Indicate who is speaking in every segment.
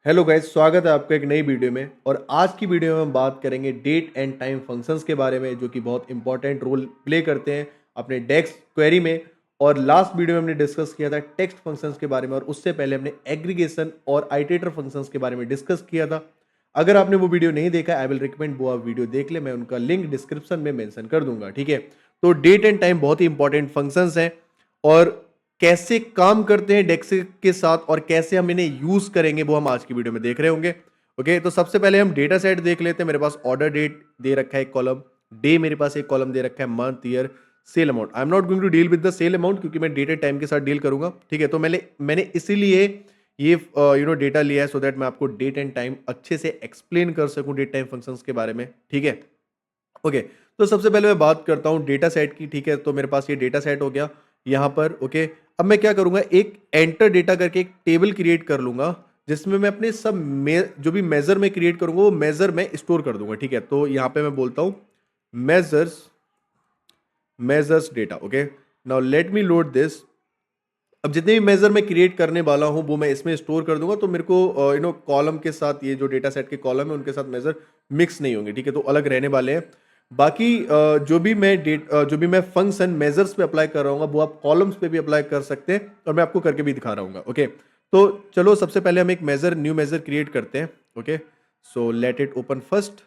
Speaker 1: Hello guys, स्वागत है आपका एक नई वीडियो में। और आज की वीडियो में हम बात करेंगे डेट एंड टाइम फंक्शंस के बारे में, जो कि बहुत इंपॉर्टेंट रोल प्ले करते हैं अपने डेक्स क्वेरी में। और लास्ट वीडियो में हमने डिस्कस किया था टेक्स्ट फंक्शंस के बारे में, और उससे पहले हमने एग्रीगेशन और आइटरेटर फंक्शंस के बारे में डिस्कस किया था। अगर आपने वो वीडियो नहीं देखा, आई विल रिकमेंड वो आप वीडियो देख ले, मैं उनका लिंक डिस्क्रिप्शन में मेंशन कर दूंगा, ठीक है। तो डेट एंड टाइम बहुत ही इंपॉर्टेंट फंक्शंस हैं, और कैसे काम करते हैं डेक्स के साथ और कैसे हम इन्हें यूज करेंगे वो हम आज की वीडियो में देख रहे होंगे। ओके, तो सबसे पहले हम डेटा सेट देख लेते हैं। मेरे पास ऑर्डर डेट दे रखा है एक कॉलम, डे मेरे पास एक कॉलम दे रखा है, month, year, sale amount. I am not going to deal with the sale amount क्योंकि मैं डेट एंड टाइम के साथ डील करूंगा, ठीक है। तो मैंने इसीलिए ये डेटा लिया है सो दैट मैं आपको डेट एंड टाइम अच्छे से एक्सप्लेन कर सकूं, डेट टाइम फंक्शंस के बारे में, ठीक है। ओके, तो सबसे पहले मैं बात करता हूँ डेटा सेट की, ठीक है। तो मेरे पास ये डेटा सेट हो गया यहाँ पर। ओके, अब मैं क्या करूंगा, एक एंटर डेटा करके एक टेबल क्रिएट कर लूंगा, जिसमें मैं अपने जो भी मेजर में क्रिएट करूंगा वो मेजर में स्टोर कर दूंगा, ठीक है। तो यहाँ पे मैं बोलता हूँ measures measures data. Okay, now let me load this. अब जितने भी मेजर मैं क्रिएट करने वाला हूं वो मैं इसमें स्टोर कर दूंगा, तो मेरे को कॉलम के साथ, ये जो डेटा सेट के कॉलम है उनके साथ मेजर मिक्स नहीं होंगे, ठीक है, तो अलग रहने वाले हैं। बाकी जो भी मैं फंक्शन मेजर्स पे अप्लाई कर रहा हूँ वो आप कॉलम्स पे भी अप्लाई कर सकते हैं, और मैं आपको करके भी दिखा रहा हूँ। ओके, तो चलो सबसे पहले हम एक न्यू मेजर क्रिएट करते हैं। Okay, so let it open first.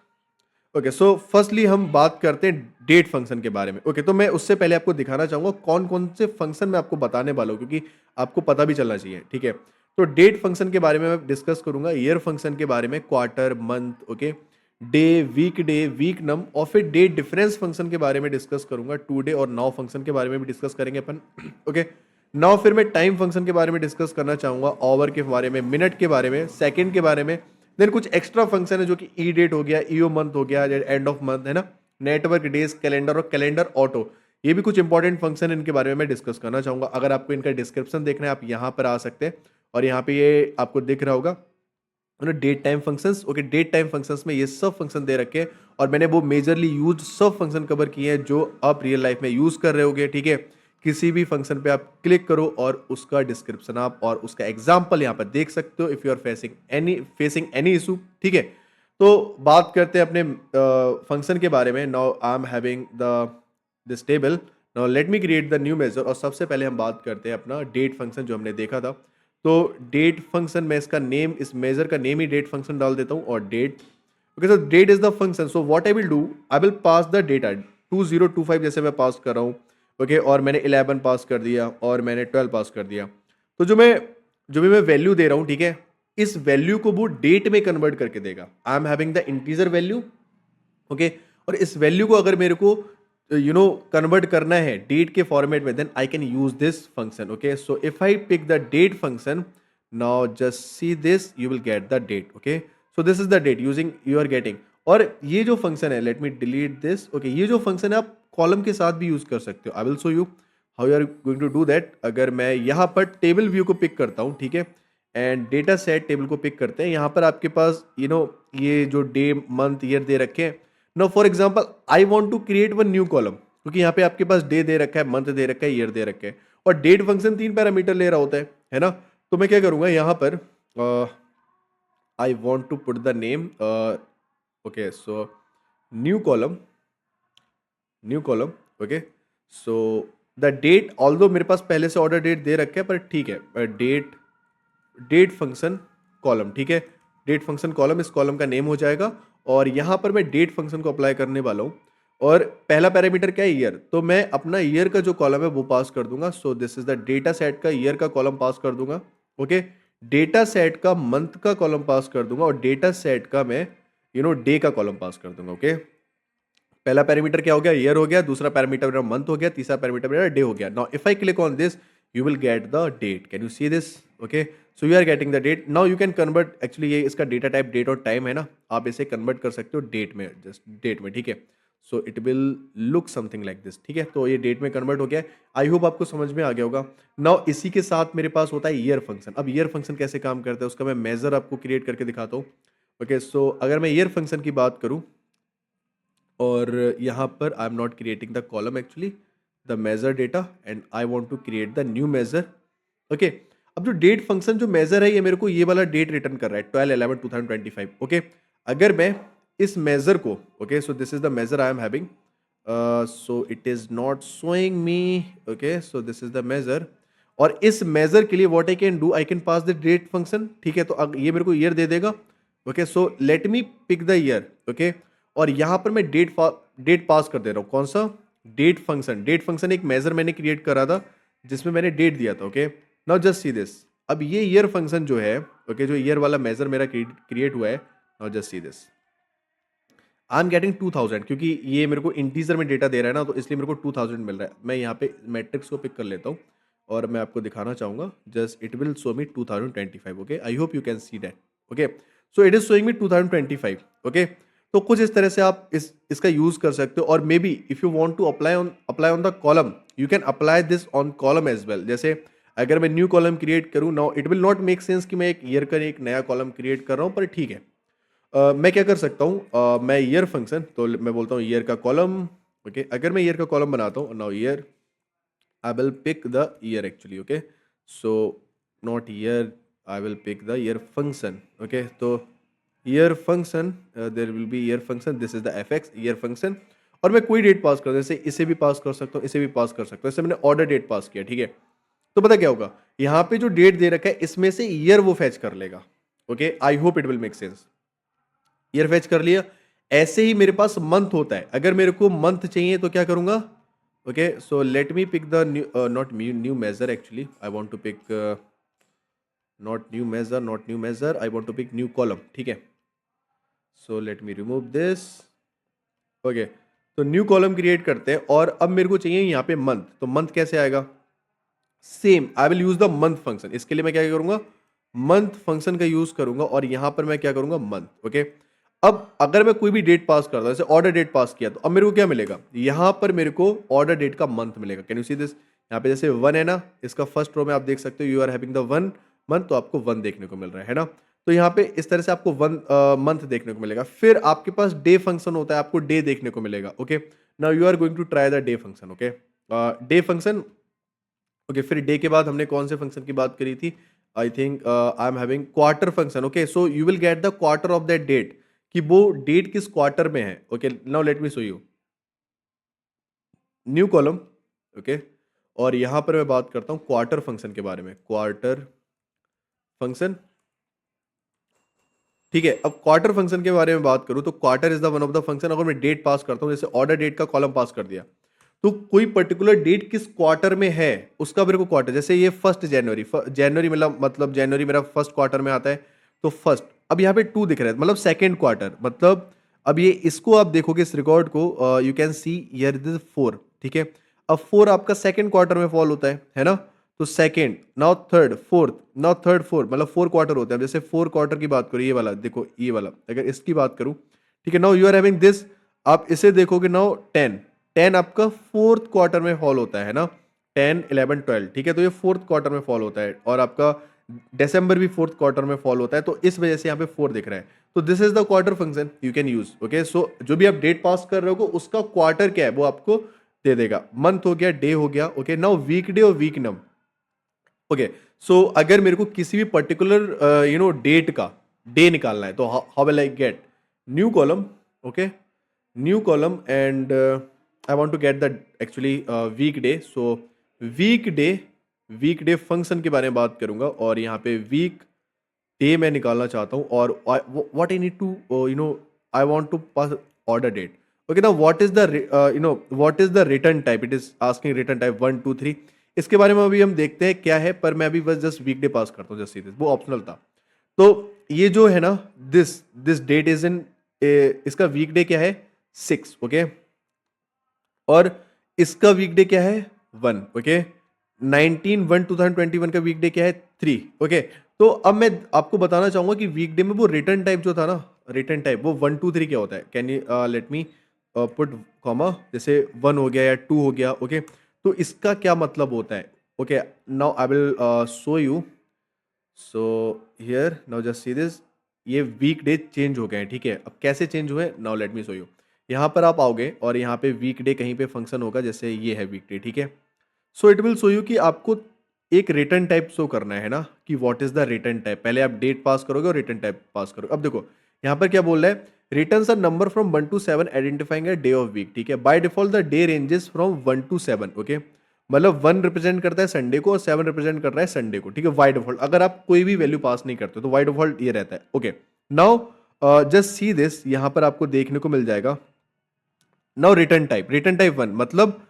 Speaker 1: Okay, so firstly हम बात करते हैं डेट फंक्शन के बारे में। ओके, तो मैं उससे पहले आपको दिखाना चाहूंगा कौन कौन से फंक्शन मैं आपको बताने वाला हूँ, क्योंकि आपको पता भी चलना चाहिए, ठीक है। तो डेट फंक्शन के बारे में मैं डिस्कस करूंगा, ईयर फंक्शन के बारे में, quarter, month, okay, day, weeknum, और फिर डेट डिफरेंस फंक्शन के बारे में डिस्कस करूंगा, टू डे और नाउ फंक्शन के बारे में भी डिस्कस करेंगे अपन। ओके, नाउ फिर मैं टाइम फंक्शन के बारे में डिस्कस करना चाहूंगा, आवर के बारे में, मिनट के बारे में, सेकंड के बारे में। देन कुछ एक्स्ट्रा फंक्शन है जो कि ई डेट हो गया, ईओ मंथ हो गया, एंड ऑफ मंथ है ना, नेटवर्क डेज, कैलेंडर और कैलेंडर ऑटो। ये भी कुछ इंपॉर्टेंट फंक्शन है, इनके बारे में मैं डिस्कस करना चाहूंगा। अगर आपको इनका डिस्क्रिप्शन देखना है आप यहाँ पर आ सकते हैं, और यहाँ पे ये आपको दिख रहा होगा date time functions. Okay, date time functions में ये सब फंक्शन दे रखे हैं, और मैंने वो मेजरली यूज सब फंक्शन कवर किए हैं जो आप रियल लाइफ में यूज कर रहे होगे, ठीक है। किसी भी फंक्शन पे आप क्लिक करो और उसका डिस्क्रिप्शन आप और उसका एग्जाम्पल यहाँ पर देख सकते हो, if you are facing any issue, ठीक है। तो बात करते हैं अपने फंक्शन के बारे में। Now I am having the this table. Now let me create the new measure, और सबसे पहले हम बात करते हैं अपना डेट फंक्शन जो हमने देखा था। तो डेट फंक्शन में इसका नेम, इस मेजर का नेम ही डेट फंक्शन डाल देता हूँ, और date, okay, so date is the function. So what I will do, I will pass the data 2025 जैसे मैं पास कर रहा हूँ। ओके, और मैंने 11 पास कर दिया और मैंने 12 पास कर दिया। तो जो भी मैं वैल्यू दे रहा हूँ, ठीक है, इस वैल्यू को वो डेट में कन्वर्ट करके देगा। आई am having the integer value, okay, और इस वैल्यू को अगर मेरे को कन्वर्ट करना है डेट के फॉर्मेट में, then I can use this function. Okay, so if I pick the date function, now just see this, you will get the date. Okay, so this is the date using you are getting. और ये जो function है, let me delete this. Okay, ये जो function है आप column के साथ भी यूज कर सकते हो। I will show you how you are going to do that. अगर मैं यहाँ पर टेबल व्यू को पिक करता हूँ, ठीक है, एंड डेटा सेट टेबल को पिक करते हैं, यहाँ पर आपके पास ये जो डे, मंथ, ईयर दे रखे हैं। Now for example I want to create one new column, क्योंकि यहाँ पे आपके पास डे दे रखा है, मंथ दे रखा है, ईयर दे रखे हैं, और डेट फंक्शन 3 पैरामीटर ले रहा होता है ना। तो मैं क्या करूंगा, यहाँ पर I want to put the name, okay, so new column, okay, so the date, although मेरे पास पहले से ऑर्डर डेट दे रखे है, पर ठीक है, डेट फंक्शन कॉलम, ठीक है, डेट फंक्शन कॉलम, इस कॉलम का नेम हो जाएगा। और यहां पर मैं डेट फंक्शन को अप्लाई करने वाला हूं, और पहला पैरामीटर क्या है, ईयर। तो मैं अपना ईयर का जो कॉलम है वो पास कर दूंगा। सो this is the data set का ईयर का कॉलम पास कर दूंगा। ओके, डेटा सेट का मंथ का कॉलम पास कर दूंगा, और डेटा सेट का मैं डे का कॉलम पास कर दूंगा। ओके, पहला पैरामीटर क्या हो गया, ईयर हो गया, दूसरा पैरामीटर मेरा मंथ हो गया, तीसरा पैरामीटर मेरा डे हो गया। Now if I click on this, you will get the date. Can you see this? Okay, so you are getting the date. Now you can convert, actually ये इसका data type date और time है ना, आप इसे convert कर सकते हो डेट में, जस्ट डेट में, ठीक है। So it will look something like this, ठीक है। तो ये डेट में कन्वर्ट हो गया है। आई होप आपको समझ में आ गया होगा। नाउ इसी के साथ मेरे पास होता है ईयर फंक्शन। अब ईयर फंक्शन कैसे काम करता है उसका मैं मेजर आपको क्रिएट करके दिखाता हूँ। ओके, सो अगर मैं ईयर फंक्शन की बात करूँ, और यहाँ पर I am not creating the column, actually the measure data, and I want to create the new measure. Okay, अब जो डेट फंक्शन जो मेजर है ये मेरे को ये वाला डेट रिटर्न कर रहा है 12/11/2025। ओके, अगर मैं इस मेजर को, okay so this is the measure I am having, so it is not showing me. Okay so this is the measure, और इस मेजर के लिए what I can do, I can pass the date function. ठीक है, तो ये मेरे को ईयर दे देगा। Okay so let me pick the year. Okay, और यहाँ पर मैं डेट पास कर दे रहा हूँ। कौन सा? Date function. डेट फंक्शन एक मेजर मैंने क्रिएट करा था जिसमें मैंने डेट दिया था। Okay, now just see this. अब ये ईयर फंक्शन जो है, ओके जो ईयर वाला मेजर मेरा क्रिएट हुआ है, now just see this, I am getting 2000, क्योंकि ये मेरे को इंटीजर में डेटा दे रहा है ना, तो इसलिए मेरे को 2000 मिल रहा है। मैं यहाँ पे मैट्रिक्स को पिक कर लेता हूँ और मैं आपको दिखाना चाहूँगा। Just it will show me 2025। Okay, I hope you can see that. Okay, so it is showing me 2025। Okay, तो कुछ इस तरह से आप इसका यूज कर सकते हो। और maybe if you want to apply on the column, you can apply this on column as well. जैसे अगर मैं न्यू कॉलम क्रिएट करूँ, now it will not make sense कि मैं एक ईयर का एक नया कॉलम क्रिएट कर रहा हूँ, पर ठीक है। मैं क्या कर सकता हूँ, मैं ईयर फंक्शन, तो मैं बोलता हूँ ईयर का कॉलम। ओके, अगर मैं ईयर का कॉलम बनाता हूँ, now year, I will pick the year actually. Okay, so not year, I will pick the year function. Okay, तो year function, there will be year function, this is the F X year function. और मैं कोई date पास कर दूँ, जैसे इसे भी पास कर सकता हूँ, इसे भी पास कर सकता हूँ। जैसे मैंने ऑर्डर डेट पास किया, ठीक है, तो पता क्या होगा, यहाँ पे जो डेट दे रखा है इसमें से ईयर वो फैच कर लेगा। Okay, I hope it will make sense. Year fetch कर लिया। ऐसे ही मेरे पास मंथ होता है, अगर मेरे को मंथ चाहिए तो क्या करूंगा? Okay, so let me pick the new, not new measure, actually I want to pick not new measure, I want to pick new column. ठीक है, so let me remove this. Okay, तो new column create करते हैं, और अब मेरे को चाहिए यहाँ पे मंथ। तो मंथ कैसे आएगा? Same, I will use the month function. इसके लिए मैं क्या करूंगा? मंथ फंक्शन का यूज करूंगा, और यहां पर मैं क्या करूंगा? मंथ। ओके, अब अगर मैं कोई भी डेट पास करता हूं, जैसे ऑर्डर डेट पास किया, तो अब मेरे को क्या मिलेगा? यहां पर मेरे को ऑर्डर डेट का मंथ मिलेगा। Can you see this? यहाँ पे जैसे 1 है ना, इसका फर्स्ट रो में आप देख सकते हो, you are having the 1 month, तो आपको 1 देखने को मिल रहा है ना। तो यहाँ पे इस तरह से आपको 1 मंथ देखने को मिलेगा। फिर आपके पास डे फंक्शन होता है, आपको डे देखने को मिलेगा। Okay, now you are going to try the day function. Okay, day function. Okay, फिर डे के बाद हमने कौन से फंक्शन की बात करी थी? I think I am having quarter function. Okay, so you will get the quarter of that date, कि वो डेट किस क्वार्टर में है। Okay, now let me show you new column. Okay, और यहां पर मैं बात करता हूं क्वार्टर फंक्शन के बारे में। क्वार्टर फंक्शन, ठीक है। अब क्वार्टर फंक्शन के बारे में बात करूं, तो quarter is the one of the function. अगर मैं डेट पास करता हूं, जैसे ऑर्डर डेट का कॉलम पास कर दिया, तो कोई पर्टिकुलर डेट किस क्वार्टर में है उसका मेरे को क्वार्टर, जैसे ये 1 जनवरी, जनवरी मतलब जनवरी मेरा फर्स्ट क्वार्टर में आता है, तो फर्स्ट। अब यहाँ पे 2 दिख रहा है, मतलब सेकेंड क्वार्टर, मतलब अब ये इसको आप देखोगे इस रिकॉर्ड को, you can see here this 4। ठीक है, अब 4 आपका सेकेंड क्वार्टर में फॉल होता है ना, तो second, now third, fourth, now third fourth, मतलब 4 क्वार्टर होते हैं। जैसे 4 क्वार्टर की बात करूँ, ये वाला देखो, ये वाला अगर इसकी बात करूँ, ठीक है, now you are having this, आप इसे देखोगे, नाउ 10, 10 आपका फोर्थ क्वार्टर में फॉल होता है ना, 10 11 12। ठीक है, तो ये फोर्थ क्वार्टर में फॉल होता है, और आपका दिसंबर भी फोर्थ क्वार्टर में फॉल होता है, तो इस वजह से यहाँ पे 4 दिख रहा है। तो this is the quarter function you can use. Okay, so जो भी आप डेट पास कर रहे हो उसका क्वार्टर क्या है वो आपको दे देगा। मंथ हो गया, डे हो गया। ओके, नाउ वीक डे और वीक नम। ओके, सो अगर मेरे को किसी भी पर्टिकुलर डेट का डे निकालना है, तो how will I get? New column. Okay, new column, and I want to get the actually week day. So week day function के बारे में बात करूंगा, और यहाँ पे वीक डे मैं निकालना चाहता हूँ, और what I need to I want to pass order date. Okay, ना what is the what is the return type? It is asking return type 1 2 3। इसके बारे में अभी हम देखते हैं क्या है, पर मैं अभी बस जस्ट वीकडे पास करता हूँ, जस्ट सीधे, वो ऑप्शनल था। तो ये जो है ना, this this date is in, इसका वीकडे क्या है? 6। ओके, और इसका वीकडे क्या है? 1। ओके, 19/1/2021 का वीकडे क्या है? 3। ओके, तो अब मैं आपको बताना चाहूंगा कि वीकडे में वो रिटर्न टाइप जो था ना, रिटर्न टाइप वो 1 2 3 क्या होता है। Can you let me put comma, जैसे 1 हो गया या 2 हो गया। ओके, तो इसका क्या मतलब होता है? Okay, now I will show you. So here, now just see this, ये वीक डे चेंज हो गए हैं। ठीक है, अब कैसे चेंज हुए? Now let me show you. यहाँ पर आप आओगे, और यहाँ पे वीक डे कहीं पे फंक्शन होगा, जैसे ये है वीक डे। ठीक है, so it will show you कि आपको एक रिटर्न टाइप शो करना है ना, कि what is the return type. पहले आप डेट पास करोगे और रिटर्न टाइप पास करोगे। अब देखो यहाँ पर क्या बोल रहा है, returns a number from 1 to 7 identifying a day of week. ठीक है, by default the day ranges from 1 to 7। Okay, मतलब 1 रिप्रेजेंट करता है संडे को और 7 रिप्रेजेंट कर रहा है संडे को। ठीक है, बाय डिफॉल्ट अगर आप कोई भी वैल्यू पास नहीं करते तो बाय डिफॉल्ट ये रहता है। Okay, now just see this, यहाँ पर आपको देखने को मिल जाएगा। नाउ रिटर्न टाइप 1 मतलब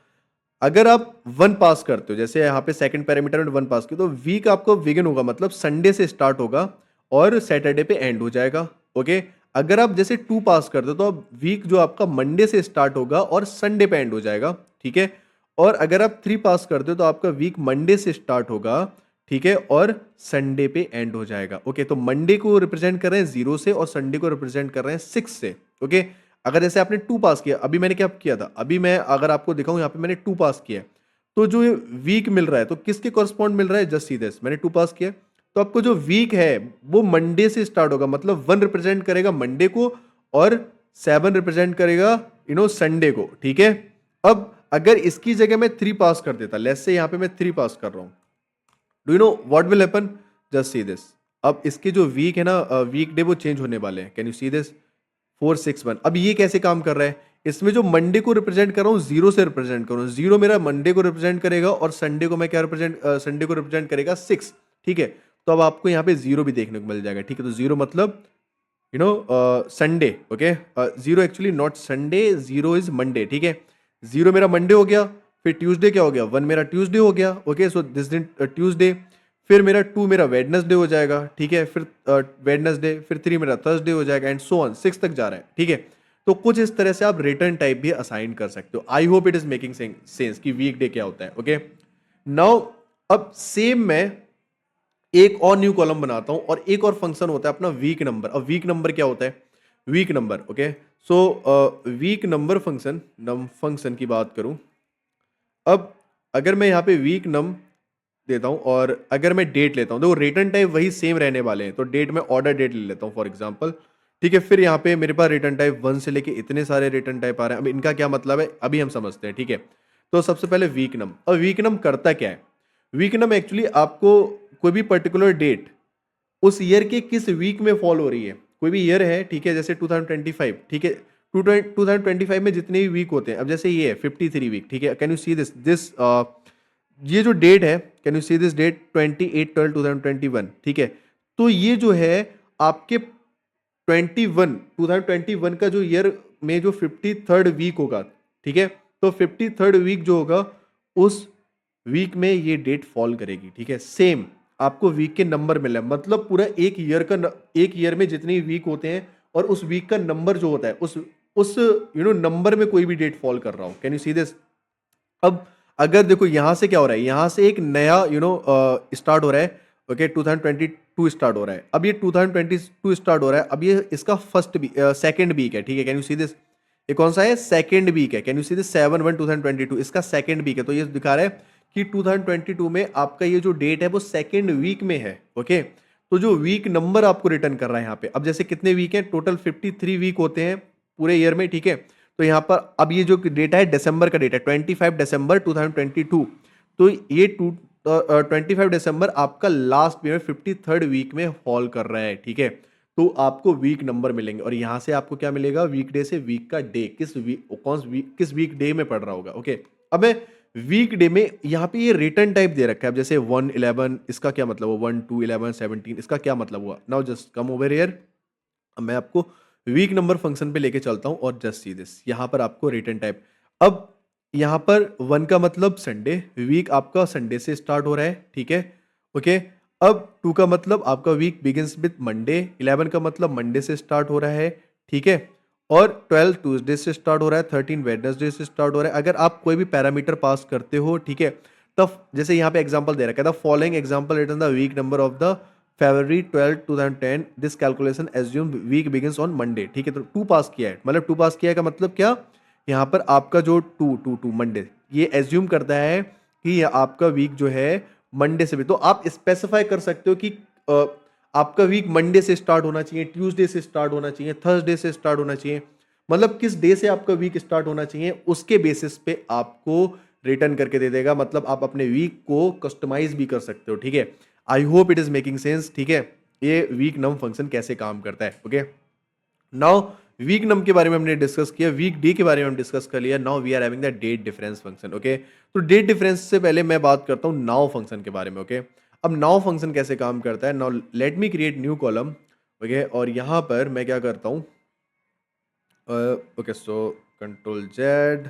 Speaker 1: अगर आप 1 पास करते हो, जैसे यहाँ पे सेकंड पैरामीटर में 1 पास किया, तो वीक आपको बिगिन होगा मतलब संडे से स्टार्ट होगा और सैटरडे पे एंड हो जाएगा। ओके, अगर आप जैसे 2 पास करते हो तो अब वीक जो आपका मंडे से स्टार्ट होगा और संडे पे एंड हो जाएगा। ठीक है, और अगर आप 3 पास करते हो तो आपका वीक मंडे से स्टार्ट होगा, ठीक है, और संडे पे एंड हो जाएगा। ओके, तो मंडे को रिप्रेजेंट कर रहे हैं 0 से और संडे को रिप्रेजेंट कर रहे हैं 6 से। ओके, अगर जैसे आपने 2 पास किया, अभी मैंने क्या किया था, अभी मैं अगर आपको दिखाऊं यहाँ पे मैंने 2 पास किया है, तो जो वीक मिल रहा है तो किसके कॉरस्पॉन्ड मिल रहा है, जस्ट सी दिस, मैंने 2 पास किया तो आपको जो वीक है वो मंडे से स्टार्ट होगा, मतलब 1 रिप्रेजेंट करेगा मंडे को और 7 रिप्रेजेंट करेगा संडे को। ठीक है, अब अगर इसकी जगह मैं 3 पास कर देता, लेट्स से यहाँ पे मैं 3 पास कर रहा हूँ, do you know what will happen, just see this. अब इसके जो वीक है ना, वीक डे वो चेंज होने वाले हैं। Can you see this, 461। अब ये कैसे काम कर रहा है, इसमें जो मंडे को रिप्रेजेंट कर रहा हूँ 0 से रिप्रेजेंट कर रहा हूँ, 0 मेरा मंडे को रिप्रेजेंट करेगा और संडे को मैं क्या रिप्रेजेंट, संडे को रिप्रेजेंट करेगा 6। ठीक है, तो अब आपको यहाँ पे 0 भी देखने को मिल जाएगा। ठीक है, तो 0 मतलब Sunday. Okay, 0 actually not Sunday, 0 is Monday. ठीक है, 0 मेरा मंडे हो गया, फिर ट्यूसडे क्या हो गया, 1 मेरा ट्यूसडे हो गया। ओके, सो दिस दिन ट्यूसडे, फिर मेरा 2 मेरा वेडनेसडे हो जाएगा। ठीक है, फिर वेडनेसडे, फिर 3 मेरा थर्सडे हो जाएगा एंड सो ऑन, 6 तक जा रहा है। ठीक है, तो कुछ इस तरह से आप रिटर्न टाइप भी असाइन कर सकते हो। आई hope it is making sense कि वीक डे क्या होता है। ओके, नाउ अब सेम मैं एक और न्यू कॉलम बनाता हूं और एक और फंक्शन होता है अपना वीक नंबर। अब वीक नंबर क्या होता है, week number. Okay, so week number function की बात करूं, अब अगर मैं यहाँ पे वीक नम देता हूँ और अगर मैं डेट लेता हूँ, देखो रिटर्न टाइप वही सेम रहने वाले हैं, तो डेट में ऑर्डर डेट ले लेता हूँ फॉर एग्जांपल। ठीक है, फिर यहाँ पे मेरे पास रिटर्न टाइप 1 से लेके इतने सारे रिटर्न टाइप आ रहे हैं। अब इनका क्या मतलब है अभी हम समझते हैं। ठीक है, तो सबसे पहले वीक नम। अब वीक नम करता क्या है, वीक नम एक्चुअली आपको कोई भी पर्टिकुलर डेट उस ईयर के किस वीक में फॉल हो रही है, कोई भी ईयर है, ठीक है, जैसे 2025, ठीक है, 2025 में जितने भी वीक होते हैं, अब जैसे ये है 53 वीक। ठीक है, कैन यू सी दिस ये जो डेट है, can you see this date 28/12/2021। ठीक है, तो ये जो है आपके 2021 का जो ईयर में जो 53rd वीक होगा, ठीक है, तो 53rd वीक जो होगा उस वीक में ये डेट फॉल करेगी। ठीक है, सेम आपको वीक के नंबर मिले, मतलब पूरा एक ईयर का एक ईयर में जितने वीक होते हैं और उस वीक का नंबर जो होता है उस नंबर में कोई भी डेट फॉल कर रहा हो। Can you see this. अब अगर देखो यहां से क्या हो रहा है, यहां से एक नया स्टार्ट हो रहा है। ओके, 2022 स्टार्ट हो रहा है, अब ये 2022 स्टार्ट हो रहा है, अब ये इसका सेकंड वीक है। ठीक है, कैन यू सी दिस, ये कौन सा है, सेकंड वीक है। कैन यू सी दिस 7/1/2022 इसका सेकंड वीक है, तो ये दिखा रहा है कि 2022 में आपका ये जो डेट है वो सेकंड वीक में है। ओके, तो जो वीक नंबर आपको रिटर्न कर रहा है यहाँ पे, अब जैसे कितने वीक हैं, टोटल 53 वीक होते हैं पूरे ईयर में। ठीक है, तो यहाँ पर अब ये जो डेटा है दिसंबर का डेटा, 25 दिसंबर 2022, तो ये 25 दिसंबर आपका लास्ट में 53rd वीक में फॉल कर रहा है। ठीक है, तो आपको वीक नंबर मिलेंगे और यहां से आपको क्या मिलेगा, वीक डे से वीक का डे, किस वीक डे में पड़ रहा होगा। ओके, अब मैं वीक डे में यहाँ पे ये रिटर्न टाइप दे रखा है, अब जैसे 1/11 इसका क्या मतलब हुआ, 1 2 11 17 इसका क्या मतलब हुआ। Now just come over here, अब मैं आपको वीक नंबर फंक्शन पे लेके चलता हूं और जस्ट सी दिस, यहां पर आपको रिटर्न टाइप, अब यहां पर 1 का मतलब संडे, वीक आपका संडे से स्टार्ट हो रहा है। ठीक है, ओके, अब 2 का मतलब आपका वीक बिगिंस विद मंडे, 11 का मतलब मंडे से स्टार्ट हो रहा है। ठीक है, और 12 ट्यूसडे से स्टार्ट हो रहा है, 13 वेडनेसडे से स्टार्ट हो रहा है। अगर आप कोई भी पैरामीटर पास करते हो, ठीक है, तब जैसे यहाँ पे एग्जांपल दे रखा है, the following example return the week number of the February 12 2010 this calculation assume week begins on Monday. ठीक है, तो 2 पास किया है, मतलब 2 पास किया है का मतलब क्या, यहाँ पर आपका जो 2 मंडे ये एज्यूम करता है कि ये आपका वीक जो है मंडे से भी, तो आप स्पेसिफाई कर सकते हो कि आपका वीक मंडे से स्टार्ट होना चाहिए, ट्यूसडे से स्टार्ट होना चाहिए, थर्सडे से स्टार्ट होना चाहिए, मतलब किस डे से आपका वीक स्टार्ट होना चाहिए, उसके बेसिस पे आपको रिटर्न करके दे देगा, मतलब आप अपने वीक को कस्टमाइज भी कर सकते हो, ठीक है। आई hope it is making sense, ठीक है। ये वीक नम फंक्शन कैसे काम करता है, ओके। नाउ वीक नम के बारे में हमने डिस्कस किया, वीक डे के बारे में हम डिस्कस कर लिया। Now we are having the date difference function, okay. तो डेट डिफरेंस से पहले मैं बात करता हूँ नाउ फंक्शन के बारे में, ओके। अब नाउ फंक्शन कैसे काम करता है, now let me create new column, okay. और यहाँ पर मैं क्या करता हूँ, okay, so control Z,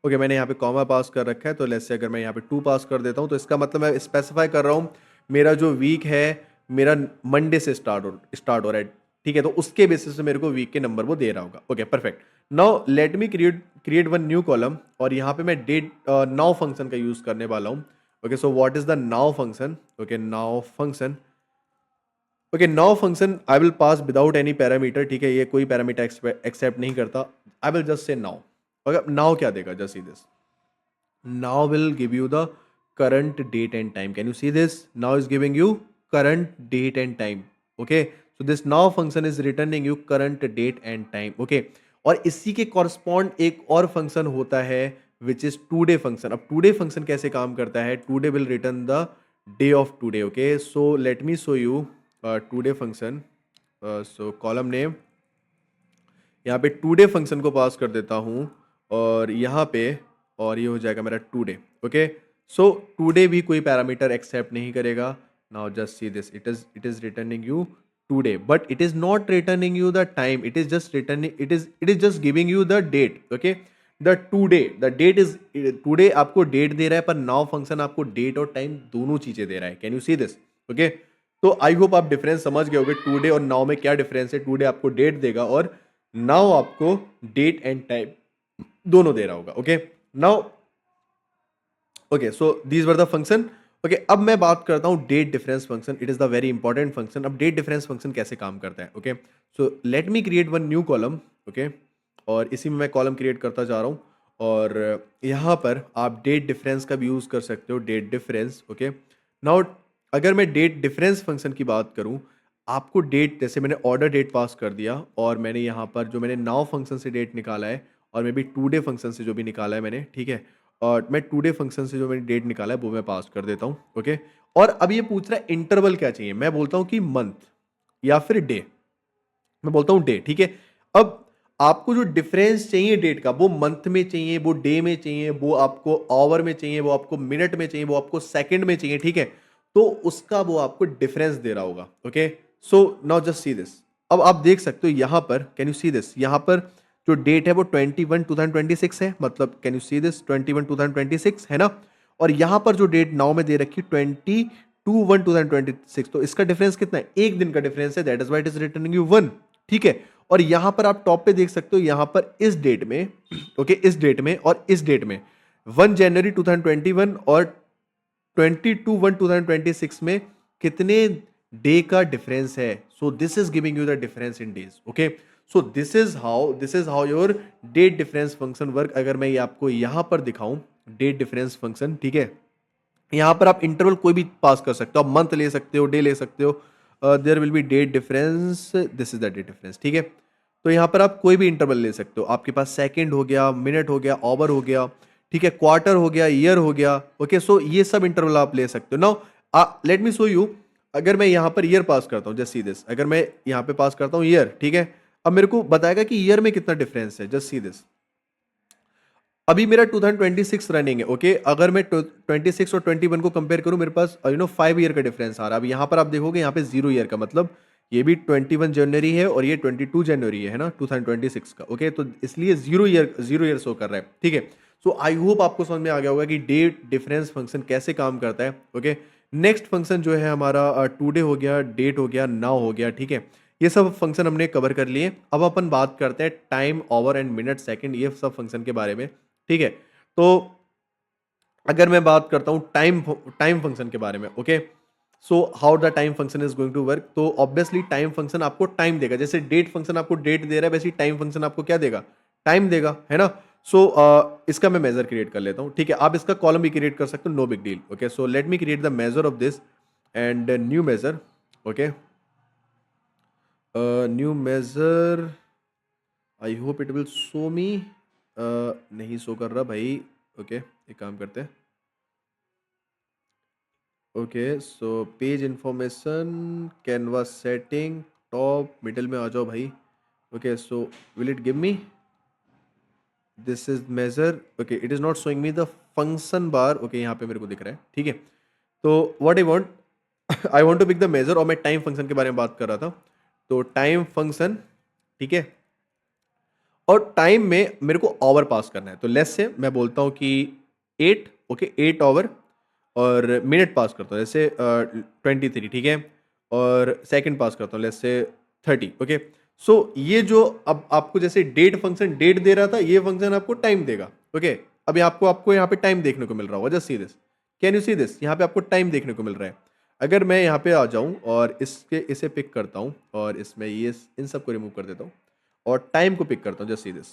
Speaker 1: okay, मैंने यहाँ पे कॉमा पास कर रखा है, तो लेट्स से अगर मैं यहाँ पे 2 पास कर देता हूँ, तो इसका मतलब मैं स्पेसिफाई कर रहा हूँ मेरा जो वीक है मेरा मंडे से स्टार्ट हो रहा है, ठीक है। तो उसके बेसिस पे मेरे को वीक के नंबर वो दे रहा होगा, okay perfect. Now let me create one new column, और यहाँ पे मैं डेट नाउ फंक्शन का यूज करने वाला हूँ, okay. So what is the now function, okay, now function, okay. Now function I will pass without any parameter, ठीक है, ये कोई पैरामीटर एक्सेप्ट नहीं करता। I will just say now, okay. Now क्या देगा, just see this, now will give you the current date and time. Can you see this? Now is giving you current date and time, okay। So this now function is returning you current date and time, okay। और इसी के correspond एक और function होता है which is today function. अब today function कैसे काम करता है, today will return the day of today, okay. So let me show you today function. So column name, यहाँ पे टूडे फंक्शन को पास कर देता हूँ, और यहाँ पे, और ये हो जाएगा मेरा टूडे, ओके। सो टूडे भी कोई पैरामीटर एक्सेप्ट नहीं करेगा। Now just see this, it is returning you today, but it is not returning you the time, it is just returning, it is just giving you the date, okay. The date is, today आपको date दे रहा है, पर नाउ function आपको date और time दोनों चीजें दे रहा है। Can you see this, okay. तो आई होप आप डिफरेंस समझ गए होगे टूडे और नाउ में क्या डिफरेंस है। टूडे आपको डेट देगा और नाउ आपको डेट एंड टाइम दोनों दे रहा होगा, okay. Now, okay, so these were the function, okay. अब मैं बात करता हूं date difference function, it is the very important function. अब डेट डिफरेंस फंक्शन कैसे काम करता है, okay. So let me create one new column, okay. और इसी में मैं कॉलम क्रिएट करता जा रहा हूं, और यहां पर आप डेट डिफरेंस का भी यूज कर सकते हो, डेट डिफरेंस, ओके। नाउ अगर मैं डेट डिफरेंस फंक्शन की बात करूं, आपको डेट, जैसे मैंने ऑर्डर डेट पास कर दिया, और मैंने यहाँ पर जो मैंने नाउ फंक्शन से डेट निकाला है, और मे बी टूडे फंक्शन से जो भी निकाला है मैंने, ठीक है, और मैं टूडे फंक्शन से जो मैंने डेट निकाला है वो मैं पास कर देता हूँ, ओके। और अब ये पूछ रहा है इंटरवल क्या चाहिए, मैं बोलता हूँ कि मंथ या फिर डे, मैं बोलता हूँ डे, ठीक है। अब आपको जो डिफरेंस चाहिए डेट का, वो मंथ में चाहिए, वो डे में चाहिए, वो आपको आवर में चाहिए, वो आपको मिनट में चाहिए, वो आपको सेकंड में चाहिए, ठीक है। तो उसका वो आपको डिफरेंस दे रहा होगा, okay. So now just see this, अब आप देख सकते हो यहां पर, कैन यू सी दिस, यहां पर जो डेट है वो 21/2026 है, मतलब कैन यू सी दिस 21/2026 है ना। और यहां पर जो डेट नाउ में दे रखी 22/1/2026, तो इसका डिफरेंस कितना है, एक दिन का डिफरेंस है, that is why it is returning you 1, ठीक है। और यहां पर आप टॉप पे देख सकते हो, यहां पर इस डेट में, ओके, इस डेट में और इस डेट में 1 जनवरी 2021 और 22/1/2026 में कितने डे का डिफरेंस है। So this is giving you the difference in days, okay. So this is how your date difference function work. अगर मैं ये आपको यहां पर दिखाऊं डेट डिफरेंस फंक्शन, ठीक है, यहाँ पर आप इंटरवल कोई भी पास कर सकते हो, आप मंथ ले सकते हो, डे ले सकते हो, there will be date difference, this is the date difference, ठीक है। तो यहाँ पर आप कोई भी इंटरवल ले सकते हो, आपके पास सेकंड हो गया, मिनट हो गया, आवर हो गया, ठीक है, क्वार्टर हो गया, ईयर हो गया, ओके। सो ये सब इंटरवल आप ले सकते हो। Now let me show you, अगर मैं यहाँ पर ईयर पास करता हूँ, जस्ट सी दिस, अगर मैं यहाँ पे पास करता हूँ ईयर, ठीक है, अब मेरे को बताएगा कि ईयर में कितना डिफरेंस है, जस्ट सी दिस। अभी मेरा 2026 रनिंग है, ओके। अगर मैं 26 और 21 को कंपेयर करूं, मेरे पास 5 ईयर का डिफरेंस आ रहा है। अब यहाँ पर आप देखोगे, यहाँ पे 0 ईयर का मतलब ये भी 21 जनवरी है और ये 22 जनवरी है ना 2026 का, ओके। तो इसलिए 0 ईयर शो कर रहा है, ठीक है। सो आई होप आपको समझ में आ गया होगा कि डेट डिफरेंस फंक्शन कैसे काम करता है, ओके। नेक्स्ट फंक्शन जो है हमारा टुडे हो गया, डेट हो गया, नाउ हो गया, ठीक है। ये सब फंक्शन हमने कवर कर लिए। अब अपन बात करते हैं time, our and minute, second, ये सब फंक्शन के बारे में, ठीक है। तो अगर मैं बात करता हूं टाइम टाइम फंक्शन के बारे में, okay. So how the time function is going to work, तो ऑब्वियसली टाइम फंक्शन आपको टाइम देगा, जैसे डेट फंक्शन आपको डेट दे रहा है, वैसे टाइम फंक्शन आपको क्या देगा, टाइम देगा, है ना। सो इसका मैं मेजर क्रिएट कर लेता हूं, ठीक है। आप इसका कॉलम भी क्रिएट कर सकते हो, no big deal, okay. So let me create the measure of this and new measure, okay. New measure, I hope it will show me, नहीं शो कर रहा भाई, ओके। एक काम करते हैं, okay so page information, canvas setting, top middle में आ जाओ भाई। Okay so will it give me this is measure, okay it is not showing me the function bar. Okay यहाँ पे मेरे को दिख रहा है, ठीक है। तो what I want I want to pick the measure, और मैं टाइम फंक्शन के बारे में बात कर रहा था। तो टाइम फंक्शन, ठीक है, और टाइम में मेरे को ओवर पास करना है। तो लेस से मैं बोलता हूँ कि 8, ओके 8 ओवर, और मिनट पास करता हूँ जैसे 23, ठीक है, और सेकंड पास करता हूँ लेस से 30, ओके। सो ये जो अब आपको जैसे डेट फंक्शन डेट दे रहा था, ये फंक्शन आपको टाइम देगा, ओके। अभी आपको आपको यहाँ पे टाइम देखने को मिल रहा होगा, just see this, can you see this, यहाँ पे आपको टाइम देखने को मिल रहा है। अगर मैं यहाँ पे आ जाऊँ और इसे पिक करता हूँ और इसमें ये इन सबको रिमूव कर देता हूँ और टाइम को पिक करता हूँ, just see this,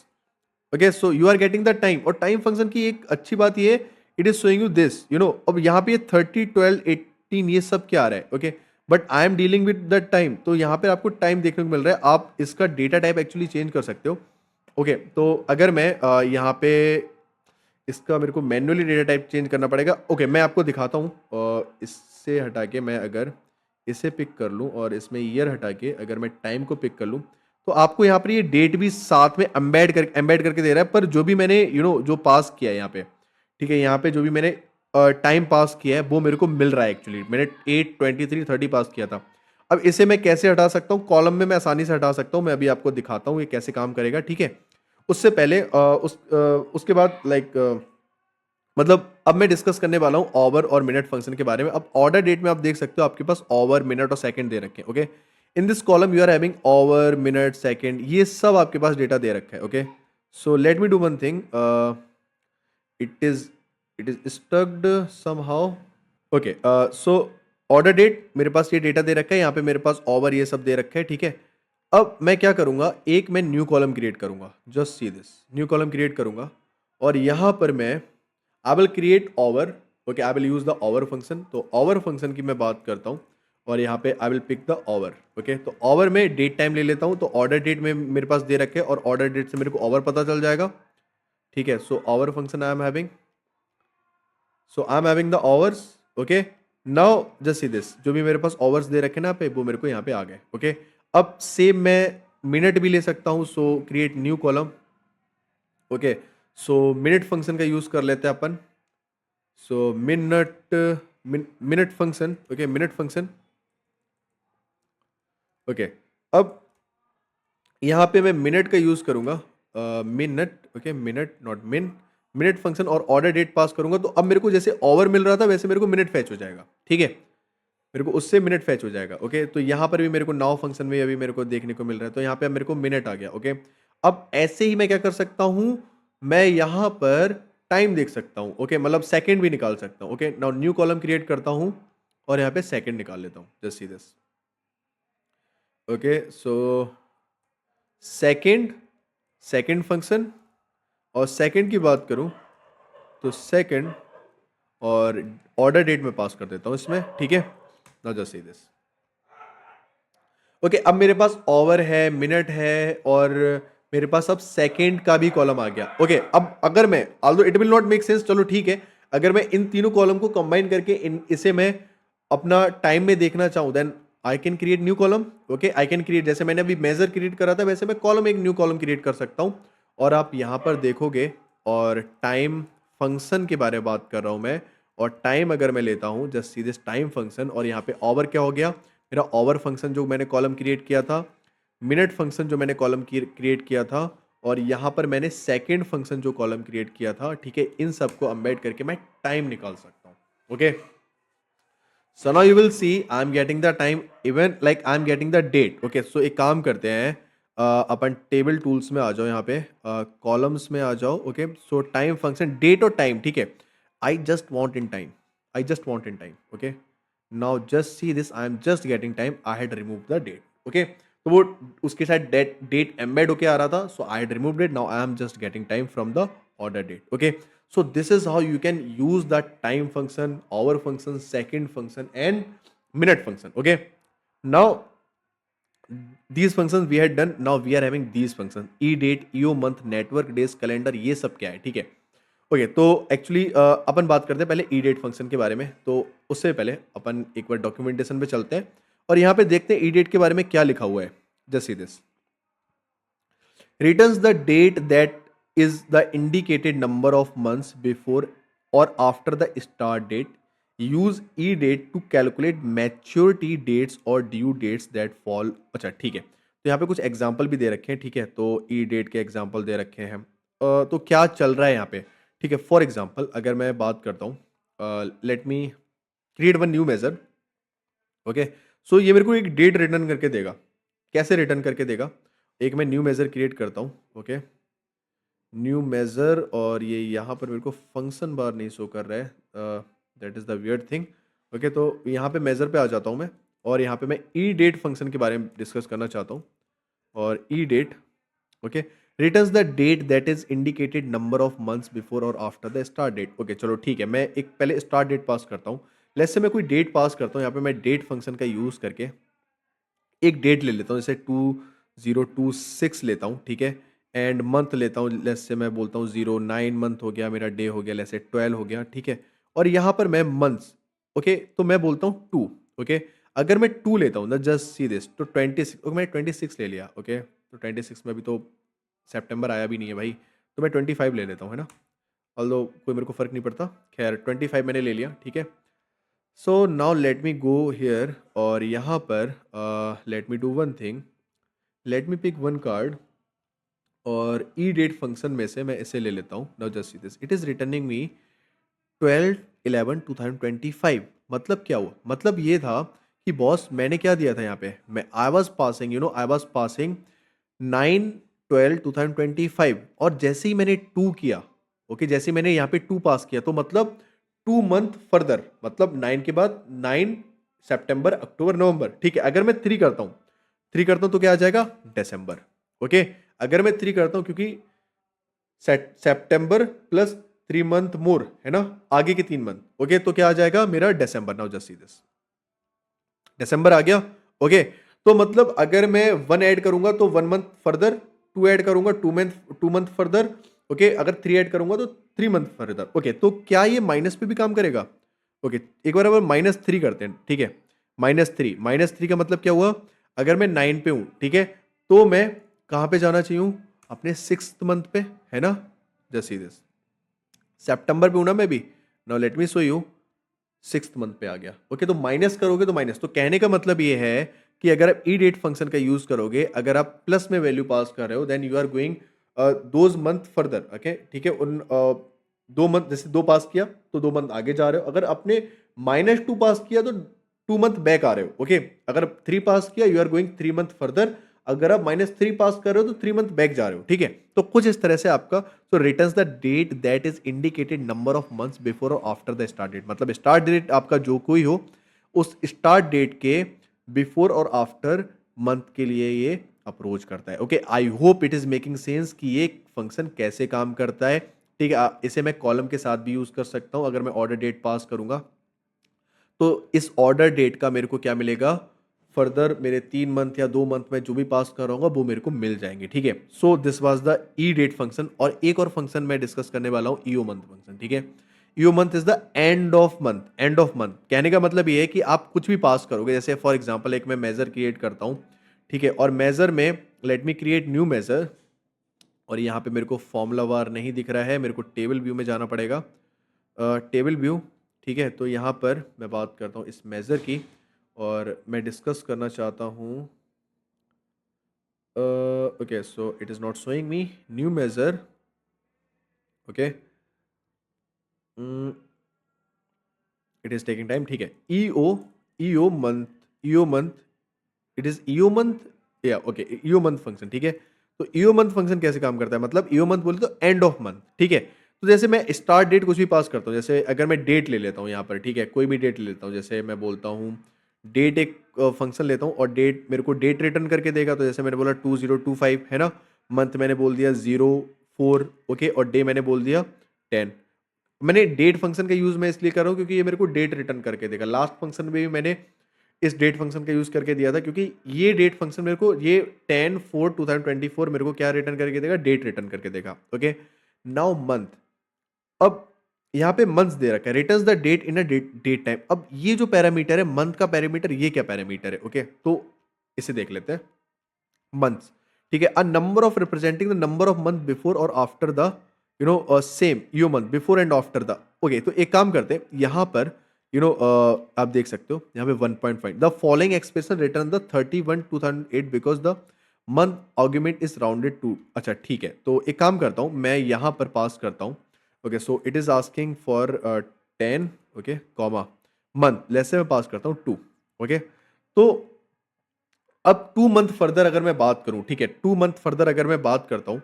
Speaker 1: okay. So you are getting the time, और टाइम फंक्शन की एक अच्छी बात ये, it is showing you this, you know. अब यहाँ पे 30, 12, 18 ये सब क्या आ रहा है, okay, but I am dealing with the time. तो यहाँ पे आपको टाइम देखने को मिल रहा है। आप इसका डेटा टाइप एक्चुअली चेंज कर सकते हो, ओके। तो अगर मैं यहाँ पे इसका मेरे को मैन्युअली डेटा टाइप चेंज करना पड़ेगा, ओके मैं आपको दिखाता हूँ। इससे हटा के मैं अगर इसे पिक कर लूँ और इसमें ईयर हटा के अगर मैं टाइम को पिक कर लूँ, तो आपको यहाँ पर ये डेट भी साथ में एम्बेड करके दे रहा है। पर जो भी मैंने जो पास किया है यहाँ पे, ठीक है, यहाँ पे जो भी मैंने टाइम पास किया है वो मेरे को मिल रहा है। एक्चुअली मैंने 8, 23, 30 पास किया था। अब इसे मैं कैसे हटा सकता हूँ, कॉलम में मैं आसानी से हटा सकता हूँ। मैं अभी आपको दिखाता हूँ ये कैसे काम करेगा, ठीक है। उससे पहले उसके बाद मतलब अब मैं डिस्कस करने वाला हूँ ओवर और मिनट फंक्शन के बारे में। अब ऑर्डर डेट में आप देख सकते हो आपके पास ओवर, मिनट और सेकंड दे रखे हैं, okay. In this column you are having over, minute, second, ये सब आपके पास डेटा दे रखा है, okay. So let me do one thing, it is stucked somehow, okay. So order date मेरे पास ये डेटा दे रखा है, यहाँ पे मेरे पास ओवर ये सब दे रखा है, ठीक है। अब मैं क्या करूँगा, एक मैं न्यू कॉलम क्रिएट करूँगा, just see this, new column create करूँगा और यहाँ पर मैं I will create over, okay, I will use the over function. तो ओवर फंक्शन की मैं बात करता हूँ और यहाँ पे I will pick the over, okay. तो ओवर में डेट टाइम ले लेता हूँ, तो ऑर्डर डेट में मेरे पास दे रखे और ऑर्डर डेट से मेरे को ओवर पता चल जाएगा, ठीक है। So over function I am having, so I am having the overs, okay. Now just see this, जो भी मेरे पास ओवर्स दे रखे ना पे, वो मेरे को यहाँ पे आ गए, ओके। अब सेम मैं मिनट भी ले सकता हूँ, so create new column, okay. So minute function का यूज कर लेते हैं अपन। So minute function, okay, minute function, okay. अब यहाँ पे मैं मिनट का यूज करूंगा, minute, okay, minute not min, minute function और ऑर्डर डेट पास करूंगा। तो अब मेरे को जैसे ओवर मिल रहा था वैसे मेरे को मिनट फैच हो जाएगा, ठीक है। मेरे को उससे मिनट फैच हो जाएगा, ओके। तो यहाँ पर भी मेरे को नाउ फंक्शन में अभी मेरे को देखने को मिल रहा है, तो यहाँ पे मेरे को मिनट आ गया, ओके। अब ऐसे ही मैं क्या कर सकता हूँ, मैं यहाँ पर टाइम देख सकता हूँ, ओके, मतलब सेकंड भी निकाल सकता हूँ, okay. Now new column create करता हूँ और यहाँ पे सेकंड निकाल लेता हूँ, just see this, okay. So second, second function, और सेकंड की बात करूँ तो सेकंड और ऑर्डर डेट में पास कर देता हूँ इसमें, ठीक है। Now just see this, okay. अब मेरे पास ओवर है, मिनट है और मेरे पास अब सेकंड का भी कॉलम आ गया, ओके। अब अगर मैं, although it will not make sense, चलो ठीक है, अगर मैं इन तीनों कॉलम को कंबाइन करके इसे मैं अपना टाइम में देखना चाहूँ, then I can create new column, okay. I can create, जैसे मैंने अभी मेजर क्रिएट करा था वैसे मैं कॉलम, एक न्यू कॉलम क्रिएट कर सकता हूँ। और आप यहाँ पर देखोगे, और टाइम फंक्शन के बारे में बात कर रहा हूँ मैं, और टाइम अगर मैं लेता हूँ just see this time function, और यहाँ पे ओवर क्या हो गया, मेरा ओवर फंक्शन जो मैंने कॉलम क्रिएट किया था, मिनट फंक्शन जो मैंने कॉलम क्रिएट किया था, और यहाँ पर मैंने सेकंड फंक्शन जो कॉलम क्रिएट किया था, ठीक है। इन सबको अम्बेड करके मैं टाइम निकाल सकता हूँ, okay. So now you will see I am getting the time, even like I am getting the date, okay. So एक काम करते हैं, अपन टेबल टूल्स में आ जाओ, यहाँ पे कॉलम्स में आ जाओ, okay. So time function, date और टाइम, ठीक है। I just want in time, I just want in time, okay. Now just see this, I am just getting time, I had remove the date, okay. तो वो उसके साथ date embed होके आ रहा था, so I had removed it, now I am just getting time from the order date, okay. So this is how you can use that time function, hour function, second function and minute function, okay. Now these functions we had done, now we are having these functions, e date, eo month, network days, calendar, ये सब क्या है, ठीक है, okay, तो actually अपन बात करते हैं पहले ई डेट फंक्शन के बारे में। तो उससे पहले अपन एक बार डॉक्यूमेंटेशन पे चलते हैं और यहाँ पे देखते हैं ई डेट के बारे में क्या लिखा हुआ है। Just see this, returns the date that is the indicated number of months before or after the start date. Use e-date to calculate maturity dates or due dates that fall. अच्छा ठीक है, तो यहाँ पे कुछ एग्जाम्पल भी दे रखे हैं। ठीक है, तो ई डेट के एग्जाम्पल दे रखे हैं। तो क्या चल रहा है यहाँ पे? ठीक है, फॉर एग्जाम्पल अगर मैं बात करता हूँ, let me create one new measure. Okay, so ये मेरे को एक डेट रिटर्न करके देगा। कैसे रिटर्न करके देगा? एक मैं न्यू मेजर क्रिएट करता हूँ। ओके, न्यू मेजर, और ये यहाँ पर मेरे को फंक्शन बार नहीं शो कर रहा है, that is the weird thing. Okay, तो यहाँ पे मेजर पे आ जाता हूँ मैं, और यहाँ पे मैं ई डेट फंक्शन के बारे में डिस्कस करना चाहता हूँ। और ई date, okay, returns the date that is indicated number of months before और after the start date. Okay, चलो ठीक है, मैं एक पहले स्टार्ट डेट पास करता हूँ। लेट्स से मैं कोई डेट पास करता हूँ, यहाँ पे मैं डेट फंक्शन का यूज़ करके एक डेट ले लेता हूँ, जैसे 2026 लेता हूँ। ठीक है, एंड मंथ लेता हूँ, लेट्स से मैं बोलता हूँ 09 मंथ हो गया, मेरा डे हो गया, लेट्स से 12 हो गया। ठीक है, और यहाँ पर मैं मंथ्स, ओके, तो मैं बोलता हूँ 2। ओके, अगर मैं 2 लेता हूँ ना, जस्ट सी दिस, तो 26, ओके मैं 26 ले लिया। ओके, तो 26 में अभी तो सितंबर आया भी नहीं है भाई, तो मैं 25 ले लेता हूँ, है ना। ऑल्दो कोई मेरे को फ़र्क नहीं पड़ता, खैर 25 मैंने ले लिया। ठीक है, so now let me go here, और यहाँ पर let me do one thing, let me pick one card, और ई डेट फंक्शन में से मैं इसे ले लेता हूँ। Now just see this, it is returning me 12/11/2025। मतलब क्या हुआ? मतलब ये था कि बॉस मैंने क्या दिया था यहाँ पे, मैं I was passing, I was passing 9/12/2025, और जैसे ही मैंने 2 किया, ओके, जैसे ही मैंने यहाँ पे 2 पास किया, तो मतलब 2 मंथ फर्दर, मतलब 9 के बाद 9 सितंबर, अक्टूबर, नवंबर। ठीक है, अगर मैं 3 करता हूँ, 3 करता हूँ तो क्या आ जाएगा? दिसंबर। ओके, अगर मैं 3 करता हूँ, क्योंकि सितंबर प्लस 3 मंथ मोर, है ना, आगे के 3 मंथ। ओके, तो क्या आ जाएगा मेरा? दिसंबर। नाउ जस्ट सी दिस, दिसंबर आ गया। ओके, तो मतलब अगर मैं 1 ऐड करूंगा तो 1 मंथ फर्दर, 2 ऐड करूंगा 2 मंथ फर्दर। ओके, अगर 3 ऐड करूंगा तो 3 मंथ फर्दर। ओके, तो क्या ये माइनस पे भी काम करेगा? ओके, एक बार अब -3 करते हैं। ठीक है, -3 का मतलब क्या हुआ? अगर मैं 9 पे हूं, ठीक है, तो मैं कहां पे जाना चाहिए? अपने 6th मंथ पे, है ना। जस्ट सी दिस, सितंबर पे हूं ना मैं भी। Now let me show you, 6th month पे आ गया। ओके, तो माइनस करोगे तो माइनस, तो कहने का मतलब ये है कि अगर आप ई डेट फंक्शन का यूज करोगे, अगर आप प्लस में वैल्यू पास कर रहे हो, then you are going those month further. Okay, ठीक है, उन 2 मंथ, जैसे 2 पास किया तो 2 मंथ आगे जा रहे हो। अगर आपने -2 पास किया तो 2 मंथ बैक आ रहे हो। ओके, अगर 3 पास किया, you are going 3 month further. अगर आप -3 पास कर रहे हो तो 3 मंथ बैक जा रहे हो। ठीक है, तो कुछ इस तरह से आपका, तो returns the date that is indicated number of months before और आफ्टर द स्टार्ट डेट। मतलब स्टार्ट डेट आपका जो कोई हो, उस स्टार्ट डेट के बिफोर और आफ्टर मंथ के लिए ये अप्रोच करता है। Okay, I hope it is making sense कि ये फंक्शन कैसे काम करता है। ठीक है, इसे मैं कॉलम के साथ भी यूज कर सकता हूं। अगर मैं ऑर्डर डेट पास करूंगा तो इस ऑर्डर डेट का मेरे को क्या मिलेगा? फर्दर मेरे 3 मंथ या 2 मंथ में जो भी पास कर रहा हूँ वो मेरे को मिल जाएंगे। ठीक है, so this was the E date function. और एक और फंक्शन मैं डिस्कस करने वाला हूँ, ईओ मंथ फंक्शन। ठीक है, EO month is the end of month. End of month कहने का मतलब ये है कि आप कुछ भी पास करोगे, जैसे फॉर एग्जाम्पल एक मैं मेजर क्रिएट करता हूँ। ठीक है, और मेजर में let me create new measure, और यहाँ पे मेरे को फॉर्मूला वार नहीं दिख रहा है, मेरे को टेबल व्यू में जाना पड़ेगा। टेबल व्यू, ठीक है, तो यहाँ पर मैं बात करता हूँ इस मेज़र की, और मैं डिस्कस करना चाहता हूँ। Okay, so it is not showing me new measure. Okay, it is taking time. ठीक है, EO month, EO month, it is EO month, या ओके, ईओ मंथ फंक्शन। ठीक है, तो ईओ मंथ फंक्शन कैसे काम करता है? मतलब ईओ मंथ बोले तो एंड ऑफ मंथ। ठीक है, तो जैसे मैं स्टार्ट डेट कुछ भी पास करता हूँ, जैसे अगर मैं डेट ले लेता हूँ यहाँ पर, ठीक है, कोई भी डेट ले लेता हूँ, जैसे मैं बोलता हूँ डेट, एक फंक्शन लेता हूँ, और डेट मेरे को डेट रिटर्न करके देगा। तो जैसे मैंने बोला 2025, है ना, मंथ मैंने बोल दिया 04, ओके, और डे मैंने बोल दिया 10। मैंने डेट फंक्शन का यूज मैं इसलिए कर रहा हूँ क्योंकि ये मेरे को डेट रिटर्न करके देगा। लास्ट फंक्शन में भी मैंने इस डेट फंक्शन का यूज करके दिया था, क्योंकि ये डेट फंक्शन मेरे को ये 10/4/2024 मेरे को क्या रिटर्न करके देगा? डेट रिटर्न करके देगा। ओके, नाउ मंथ, अब यहाँ पे मंथ्स दे रखा है, returns the date in a date time. अब ये जो पैरामीटर है मंथ का पैरामीटर, ये क्या पैरामीटर है? ओके, तो इसे देख लेते हैं। मंथ्स, ठीक है, a number of representing the number of month before और after the same you month, before and after the. Okay, तो एक काम करते हैं यहाँ पर, आप देख सकते हो यहाँ पे 1.5 the following expression return the 31/2008 because the month argument is rounded to. अच्छा ठीक है, तो एक काम करता हूँ मैं यहाँ पर पास करता हूँ। Okay, so it is asking for 10, okay comma month, let's say मैं पास करता हूँ 2। ओके, तो अब 2 मंथ फर्दर अगर मैं बात करूं, ठीक है, 2 मंथ फर्दर अगर मैं बात करता हूं,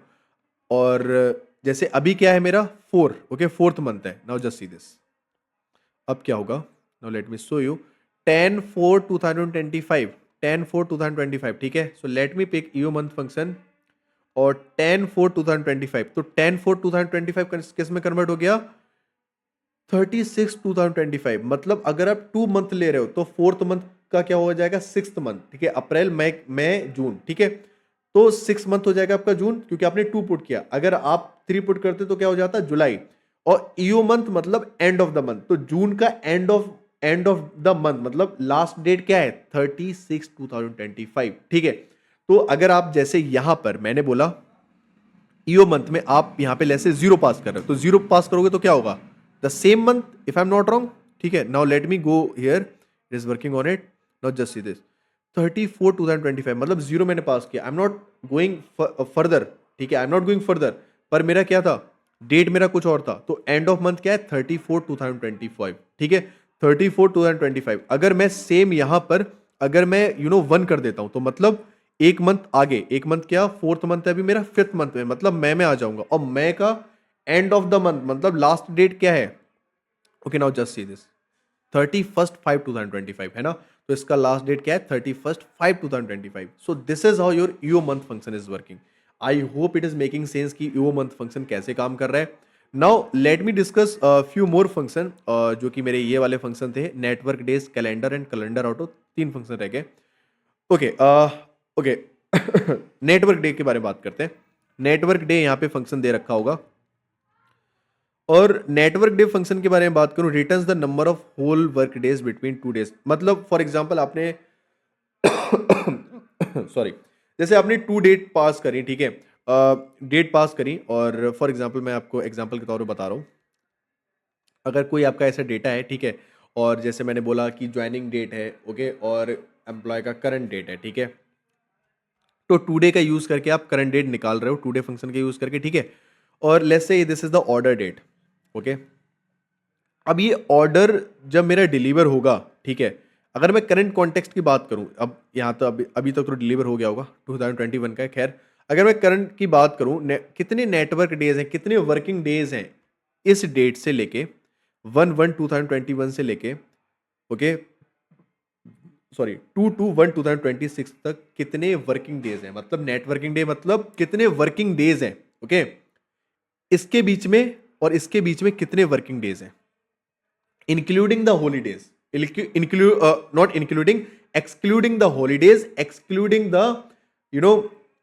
Speaker 1: और जैसे अभी क्या है मेरा 4, ओके, 4th मंथ है। नाउ जस्ट सी दिस, अब क्या होगा? Now let me show you 10/4/2025, 10/4/2025, ठीक है। So let me pick you month function और 10/4/2025, तो 10/4/2025 किस में कन्वर्ट हो गया? 36/2025। मतलब अगर आप 2 मंथ ले रहे हो तो 4th मंथ का क्या हो जाएगा? 6th मंथ, ठीक है, अप्रैल मई मई जून, ठीक है। तो 6 मंथ हो जाएगा आपका जून, क्योंकि आपने 2 पुट किया। अगर आप 3 पुट करते तो क्या हो जाता? जुलाई। और ईओ मंथ मतलब एंड ऑफ द मंथ, तो जून का एंड ऑफ द मंथ मतलब लास्ट डेट क्या है? 36/2025, ठीक है। तो अगर आप जैसे यहां पर मैंने बोला ईओ मंथ में आप यहां पे लेसे 0 पास कर रहे हो, तो 0 पास करोगे तो क्या होगा? The same month, if I am not wrong, ठीक है। Now let me go here, it is working on it, not just see this 34/2025, मतलब 0 मैंने पास किया। आई एम नॉट गोइंग फर्दर, ठीक है, आई एम नॉट गोइंग फर्दर। पर मेरा क्या था? डेट मेरा कुछ और था, तो एंड ऑफ मंथ क्या है? 34/2025, ठीक है, 34/2025। अगर मैं सेम यहां पर अगर मैं 1 कर देता हूं, तो मतलब एक मंथ आगे, एक मंथ क्या 4th मंथ है अभी मेरा, 5th मंथ में, मतलब मैं आ जाऊंगा। और मैं का एंड ऑफ द मंथ मतलब लास्ट डेट क्या है? Okay, now just see this 31/5/2025 है ना, तो इसका लास्ट डेट क्या है? 31/5/2025। So this is how your EO month function is working. I hope it is making sense कि ईओ मंथ फंक्शन कैसे काम कर रहा है। Now let me discuss few more function, जो कि मेरे ये वाले फंक्शन थे, network days, calendar and calendar auto, 3 function रह गए। ओके, ओके, नेटवर्क डे के बारे में बात करते हैं। नेटवर्क डे यहाँ पे फंक्शन दे रखा होगा, और नेटवर्क डे फंक्शन के बारे में बात करूं, returns the number of whole work days between 2 days. मतलब फॉर एग्जांपल आपने सॉरी, जैसे आपने 2 डेट पास करी, ठीक है, डेट पास करी, और फॉर एग्जांपल मैं आपको एग्जांपल के तौर पे बता रहा हूँ। अगर कोई आपका ऐसा डेटा है, ठीक है, और जैसे मैंने बोला कि ज्वाइनिंग डेट है, ओके, और एम्प्लॉय का करंट डेट है, ठीक है, तो टुडे का यूज करके आप करंट डेट निकाल रहे हो, टुडे फंक्शन का यूज करके, ठीक है। और let's say this is the order date, okay. अब ये ऑर्डर जब मेरा डिलीवर होगा, ठीक है, अगर मैं करंट कॉन्टेक्स्ट की बात करूं, अब यहाँ तो अभी तक तो डिलीवर हो गया होगा, 2021 का है, खैर। अगर मैं करंट की बात करूं, कितने नेटवर्क डेज हैं, कितने वर्किंग डेज हैं इस डेट से लेके 1/1/2021 से लेके, ओके, सॉरी 2/1/2026 तक कितने वर्किंग डेज हैं, मतलब नेटवर्किंग डे मतलब कितने वर्किंग डेज हैं, ओके, इसके बीच में और इसके बीच में कितने वर्किंग डेज हैं, including the holidays, include not including, excluding the holidays, excluding the you know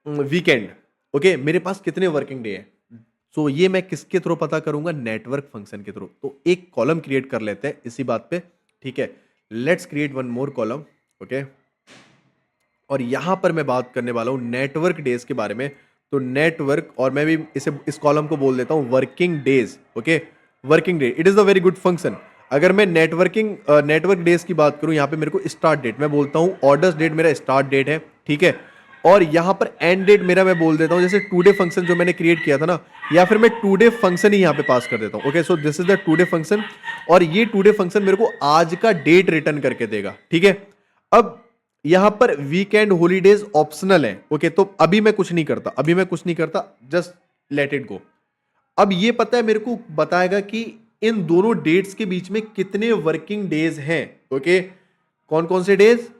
Speaker 1: weekend, okay, मेरे पास कितने वर्किंग डे है। सो ये मैं किसके थ्रू पता करूंगा? नेटवर्क फंक्शन के थ्रू। तो एक कॉलम क्रिएट कर लेते हैं इसी बात पे, ठीक है। Let's create one more column, okay, और यहां पर मैं बात करने वाला हूं नेटवर्क डेज के बारे में। तो नेटवर्क, और मैं भी इसे इस कॉलम को बोल देता हूं working days, okay, working day, it is a very good function. अगर मैं नेटवर्क डेज की बात करूं, यहां पे मेरे को स्टार्ट डेट मैं बोलता हूं, ऑर्डर्स डेट मेरा स्टार्ट डेट है, ठीक है, और यहां पर एंड डेट मेरा मैं बोल देता हूं, जैसे टुडे फंक्शन जो मैंने क्रिएट किया था ना, या फिर मैं टुडे फंक्शन ही यहां पे पास कर देता हूं। Okay, so this is the today function, और ये टुडे फंक्शन मेरे को आज का डेट रिटर्न करके देगा, ठीक है। अब यहां पर वीकेंड हॉलीडेज ऑप्शनल है, ओके, तो अभी मैं कुछ नहीं करता, अभी मैं कुछ नहीं करता, जस्ट लेट इट गो। अब ये पता है मेरे को बताएगा कि इन दोनों डेट्स के बीच में कितने वर्किंग डेज हैं, ओके, कौन कौन से डेज?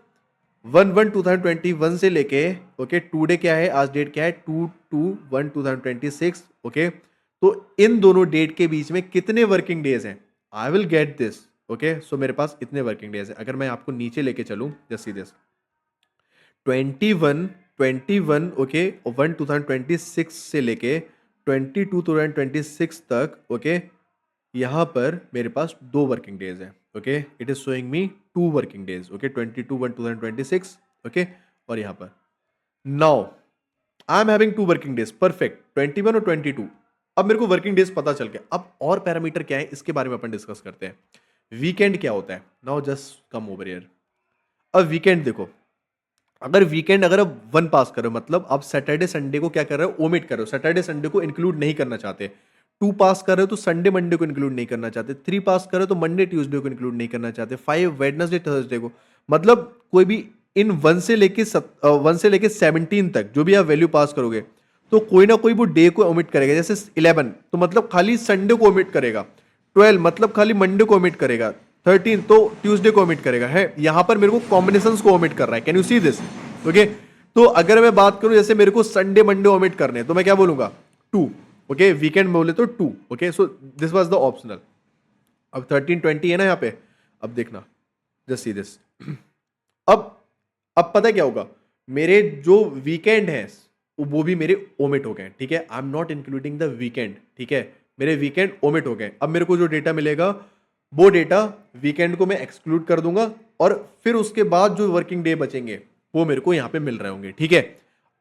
Speaker 1: 1/1/2021 से लेके, ओके, टुडे क्या है, आज डेट क्या है, 2/2/1/2026, ओके, तो इन दोनों डेट के बीच में कितने वर्किंग डेज हैं? I will get this, okay, so मेरे पास इतने वर्किंग डेज है। अगर मैं आपको नीचे लेके चलूं, जस्ट सी दिस 21 ओके, 1/2026 से लेके 22/2026 तक, ओके, यहाँ पर मेरे पास 2 वर्किंग डेज हैं, okay, it is showing me 2 working days, okay, 22/1/2026, okay, और यहाँ पर now I am having 2 working days, perfect, 21 और 22। अब मेरे को वर्किंग डेज पता चल गया। अब और पैरामीटर क्या है इसके बारे में अपन डिस्कस करते हैं। वीकेंड क्या होता है? Now just come over here. अब वीकेंड देखो, अगर आप 1 पास करो मतलब आप सैटरडे संडे को क्या कर रहे हो, ओमिट कर रहे हो, सैटरडे संडे को इंक्लूड नहीं करना चाहते। 2 पास कर रहे हो तो संडे मंडे को इंक्लूड नहीं करना चाहते। 3 पास कर रहे हो तो मंडे ट्यूसडे को इंक्लूड नहीं करना चाहते। 5 वेडनेसडे थर्सडे को, मतलब कोई भी इन 1 से लेके 17 तक जो भी आप वैल्यू पास करोगे तो कोई ना कोई वो डे को ओमिट करेगा। जैसे 11 तो मतलब खाली संडे को ओमिट करेगा, 12 मतलब खाली मंडे को ओमिट करेगा, 13 तो ट्यूसडे को ओमिट करेगा। है यहां पर मेरे को कॉम्बिनेशंस को ओमिट कर रहा है। Can you see this? Okay, तो अगर मैं बात करूं जैसे मेरे को संडे मंडे ओमिट करने हैं तो मैं क्या बोलूंगा? 2। ओके, वीकेंड बोले तो 2। Okay, so this was the optional. अब 13-20 है ना यहाँ पे, अब देखना, जस्ट सी दिस। अब अब पता है क्या होगा, मेरे जो वीकेंड है वो भी मेरे ओमिट हो गए, ठीक है, आई am not including the weekend, ठीक है, मेरे वीकेंड ओमिट हो गए। अब मेरे को जो डेटा मिलेगा वो डेटा वीकेंड को मैं एक्सक्लूड कर दूंगा और फिर उसके बाद जो वर्किंग डे बचेंगे वो मेरे को यहाँ पे मिल रहे होंगे, ठीक है।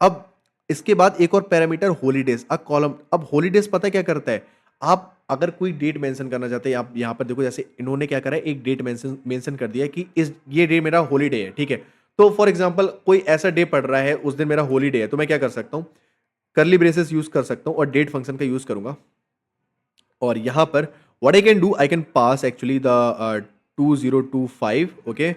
Speaker 1: अब इसके बाद एक और पैरामीटर हॉलीडेज, अ कॉलम। अब हॉलीडेज पता है क्या करता है, आप अगर कोई डेट मेंशन करना चाहते हैं, आप यहाँ पर देखो जैसे इन्होंने क्या करा है, एक डेट मेंशन कर दिया कि इस ये डे मेरा हॉलीडे है, ठीक है। तो फॉर एग्जांपल कोई ऐसा डे पड़ रहा है उस दिन मेरा हॉलीडे है, तो मैं क्या कर सकता हूँ, करली ब्रेसेस यूज कर सकता हूँ और डेट फंक्शन का यूज करूंगा। और यहाँ पर what I can do, I can pass actually the 2025, okay,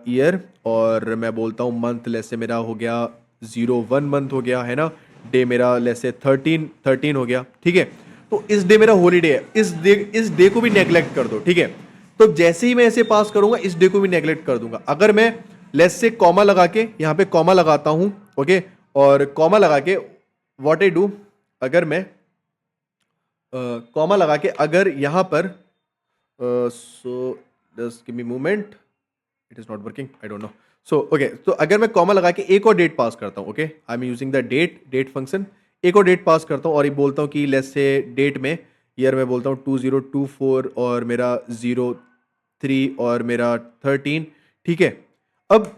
Speaker 1: year, और मैं बोलता हूँ मंथ, लेसे मेरा हो गया 01 मंथ हो गया है ना, डे मेरा लेसे 13 हो गया, ठीक है। तो इस डे मेरा हॉलीडे है, इस डे को भी नेग्लेक्ट कर दो, ठीक है। तो जैसे ही मैं ऐसे पास करूंगा इस डे को भी नेग्लेक्ट कर दूंगा। अगर मैं लेस से कॉमा लगा के यहाँ पे कॉमा लगाता हूं, ओके, और कॉमा लगा के व्हाट आई डू, अगर मैं कॉमा लगा के अगर यहां पर so just give me moment, it is not working, I don't know. So okay, तो अगर मैं कॉमा लगा के एक और डेट पास करता हूं, okay, I am using the date function, एक और डेट पास करता हूं और ये बोलता हूं कि लेट्स से डेट में ईयर में बोलता हूं 2024 और मेरा 03 और मेरा 13, ठीक है। अब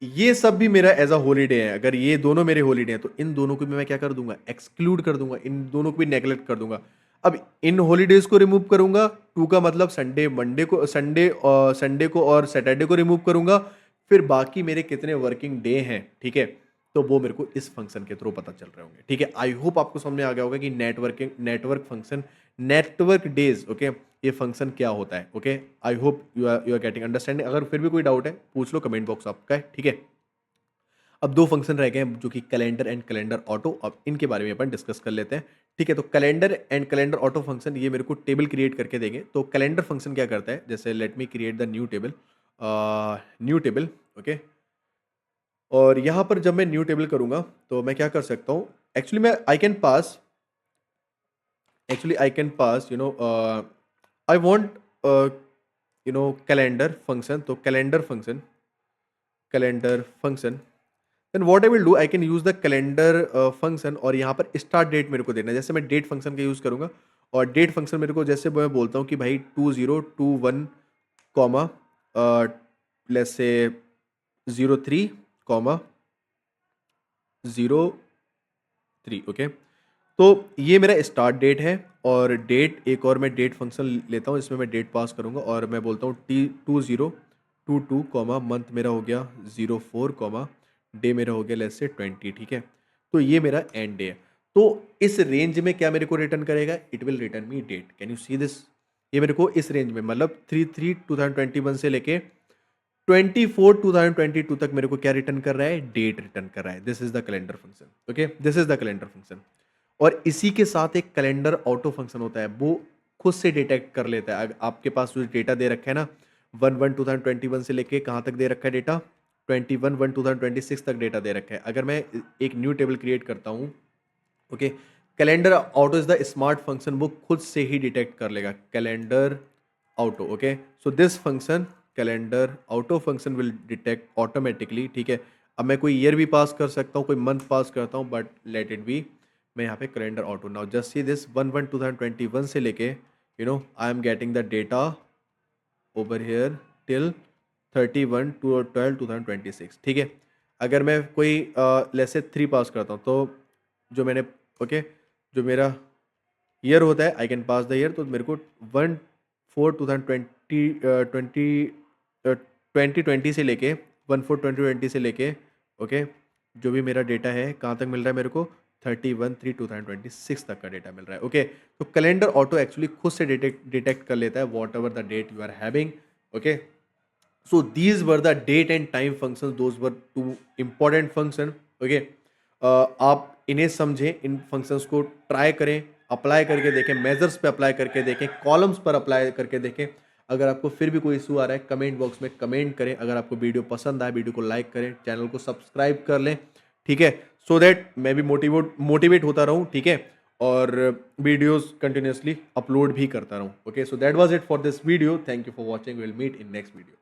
Speaker 1: ये सब भी मेरा एज अ हॉलीडे है, अगर ये दोनों मेरे हॉलीडे हैं तो इन दोनों को भी मैं क्या कर दूंगा, एक्सक्लूड कर दूंगा, इन दोनों को भी नेग्लेक्ट कर दूंगा। अब इन हॉलीडेज को रिमूव करूंगा, 2 का मतलब संडे मंडे को, संडे को और सैटरडे को रिमूव करूंगा, फिर बाकी मेरे कितने वर्किंग डे हैं, ठीक है, तो वो मेरे को इस फंक्शन के थ्रू पता चल रहे होंगे, ठीक है। आई होप आपको समझ में आ गया होगा कि network function, network days, okay, ये फंक्शन क्या होता है, okay. I hope you are getting understanding. अगर फिर भी कोई डाउट है पूछ लो, कमेंट बॉक्स आपका है, ठीक है। अब 2 फंक्शन रह गए हैं जो कि कैलेंडर एंड कैलेंडर ऑटो, अब इनके बारे में अपन डिस्कस कर लेते हैं, ठीक है। तो calendar and calendar auto function ये मेरे को टेबल क्रिएट करके देंगे। तो कैलेंडर फंक्शन क्या करता है, जैसे late me create the new table, okay, और यहाँ पर जब मैं न्यू टेबल करूँगा तो मैं क्या कर सकता हूँ, एक्चुअली मैं I can pass I want calendar function. तो calendar function then what I will do, I can use the calendar function और यहाँ पर स्टार्ट डेट मेरे को देना है। जैसे मैं डेट फंक्शन का यूज़ करूँगा और डेट फंक्शन मेरे को जैसे मैं बोलता हूँ कि भाई 2021 comma let's say 03 comma 03, okay. तो ये मेरा स्टार्ट डेट है और डेट, एक और मैं डेट फंक्शन लेता हूँ, इसमें मैं डेट पास करूँगा और मैं बोलता हूँ T2022 कॉमा मंथ मेरा हो गया 04 कॉमा डे मेरा हो गया लेट्स से 20, ठीक है। तो ये मेरा एंड डे है। तो इस रेंज में क्या मेरे को रिटर्न करेगा, it will return me date. Can you see this? ये मेरे को इस रेंज में मतलब 3/3/2021 से लेके 24/2022 तक मेरे को क्या रिटर्न कर रहा है, डेट रिटर्न कर रहा है। This is the calendar function, okay, this is the calendar function. और इसी के साथ एक कैलेंडर ऑटो फंक्शन होता है, वो खुद से डिटेक्ट कर लेता है। आपके पास जो डेटा दे रखा है ना, 1/1/2021 से लेके कहाँ तक दे रखा है डेटा, 21/1/2026 तक डेटा दे रखा है। अगर मैं एक न्यू टेबल क्रिएट करता हूँ, okay, calendar auto is the smart function, वो खुद से ही डिटेक्ट कर लेगा calendar auto, okay. So this function calendar auto function will detect automatically, ठीक है। अब मैं कोई ईयर भी पास कर सकता हूँ, कोई मंथ पास करता हूँ, बट लेट इट बी, मैं यहाँ पे calendar auto. Now just see this 1/1/2021 से लेके I am getting the data over here till 31/12/2026, ठीक है। अगर मैं कोई लेट्स से 3 पास करता हूँ तो जो मैंने ओके जो मेरा ईयर होता है आई कैन पास द ईयर, तो मेरे को 1/4/2020 से लेके 1/4/2020 से लेके ओके जो भी मेरा डेटा है कहाँ तक मिल रहा है मेरे को 31/3/2026 तक का डेटा मिल रहा है। ओके तो कैलेंडर ऑटो एक्चुअली खुद से डिटेक्ट कर लेता है whatever the date you are having. Okay so these were the date and time functions, those were two important function। okay आप इन्हें समझें, इन फंक्शंस को ट्राई करें, अप्लाई करके देखें, मेजर्स पे अप्लाई करके देखें, कॉलम्स पर अप्लाई करके देखें। अगर आपको फिर भी कोई इशू आ रहा है कमेंट बॉक्स में कमेंट करें। अगर आपको वीडियो पसंद आए वीडियो को लाइक करें, चैनल को सब्सक्राइब कर लें, ठीक है, सो दैट मैं भी मोटिवेट होता रहूं, ठीक है, और वीडियोस कंटिन्यूसली अपलोड भी करता रहूं। Okay so that was it for this video, thank you for watching, will meet in next video.